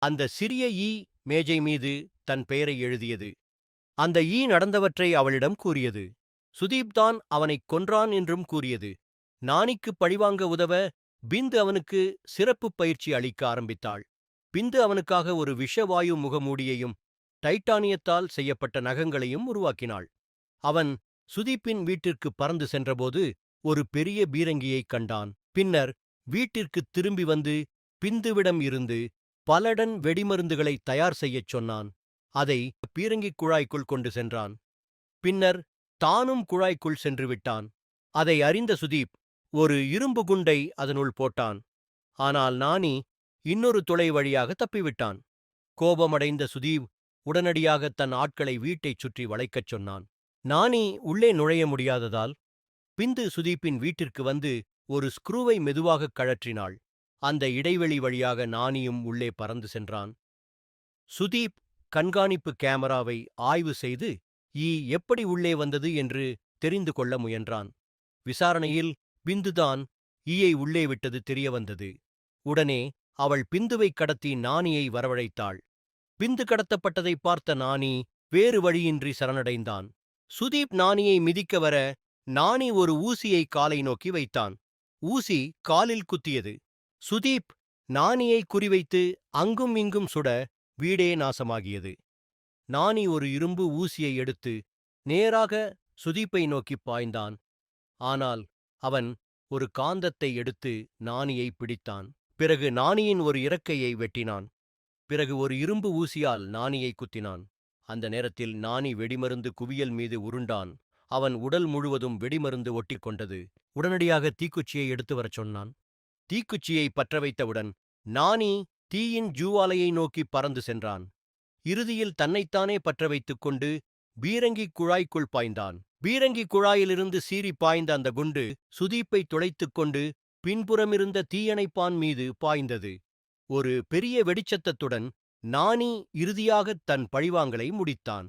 அந்த சிறிய ஈ மேஜை மீது தன் பெயரை எழுதியது. அந்த ஈ நடந்தவற்றை அவளிடம் கூறியது. சுதீப் தான் அவனைக் கொன்றான் என்றும் கூறியது. நாணிக்கு பழிவாங்க உதவ பிந்து அவனுக்கு சிறப்பு பயிற்சி அளிக்க ஆரம்பித்தாள். பிந்து அவனுக்காக ஒரு விஷவாயு முகமூடியையும் டைட்டானியத்தால் செய்யப்பட்ட நகங்களையும் உருவாக்கினாள். அவன் சுதீப்பின் வீட்டிற்கு பறந்து சென்றபோது ஒரு பெரிய பீரங்கியைக் கண்டான். பின்னர் வீட்டிற்குத் திரும்பி வந்து பிந்துவிடம் இருந்து பல டன் வெடிமருந்துகளை தயார் செய்யச் சொன்னான். அதை பீரங்கிக் குழாய்க்குள் கொண்டு சென்றான். பின்னர் தானும் குழாய்க்குள் சென்று விட்டான். அதை அறிந்த சுதீப் ஒரு இரும்பு குண்டை அதனுள் போட்டான். ஆனால் நாணி இன்னொரு துளை வழியாக தப்பிவிட்டான். கோபமடைந்த சுதீப் உடனடியாக தன் ஆட்களை வீட்டைச் சுற்றி வளைக்கச் சொன்னான். நாணி உள்ளே நுழைய முடியாததால் பிந்து சுதீப்பின் வீட்டிற்கு வந்து ஒரு ஸ்க்ரூவை மெதுவாகக் கழற்றினாள். அந்த இடைவெளி வழியாக நாணியும் உள்ளே பறந்து சென்றான். சுதீப் கண்காணிப்பு கேமராவை ஆய்வு செய்து ஈ எப்படி உள்ளே வந்தது என்று தெரிந்து கொள்ள முயன்றான். விசாரணையில் பிந்துதான் ஈயை உள்ளே விட்டது தெரியவந்தது. உடனே அவள் பிந்துவைக் கடத்தி நாணியை வரவழைத்தாள். பிந்து கடத்தப்பட்டதை பார்த்த நாணி வேறு வழியின்றி சரணடைந்தான். சுதீப் நாணியை மிதிக்க வர நாணி ஒரு ஊசியை காலை நோக்கி வைத்தான். ஊசி காலில் குத்தியது. சுதீப் நாணியை குறிவைத்து அங்கும் இங்கும் சுட வீடே நாசமாகியது. நாணி ஒரு இரும்பு ஊசியை எடுத்து நேராக சுதீப்பை நோக்கிப் பாய்ந்தான். ஆனால் அவன் ஒரு காந்தத்தை எடுத்து நாணியை பிடித்தான். பிறகு நாணியின் ஒரு இறக்கையை வெட்டினான். பிறகு ஒரு இரும்பு ஊசியால் நாணியை குத்தினான். அந்த நேரத்தில் நாணி வெடிமருந்து குவியல் மீது உருண்டான். அவன் உடல் முழுவதும் வெடிமருந்து ஒட்டிக்கொண்டது. உடனடியாக தீக்குச்சியை எடுத்து வரச் சொன்னான். தீக்குச்சியை பற்ற வைத்தவுடன் நாணி தீயின் ஜூவாலையை நோக்கி பறந்து சென்றான். இறுதியில் தன்னைத்தானே பற்ற வைத்துக் கொண்டு பீரங்கிக் குழாய்க்குள் பாய்ந்தான். பீரங்கிக் குழாயிலிருந்து சீறி பாய்ந்த அந்த குண்டு சுதீப்பை துளைத்துக் கொண்டு பின்புறமிருந்த தீயணைப்பான் மீது பாய்ந்தது. ஒரு பெரிய வெடிச்சத்தத்துடன் நாணி இறுதியாகத் தன் பழிவாங்கலை முடித்தான்.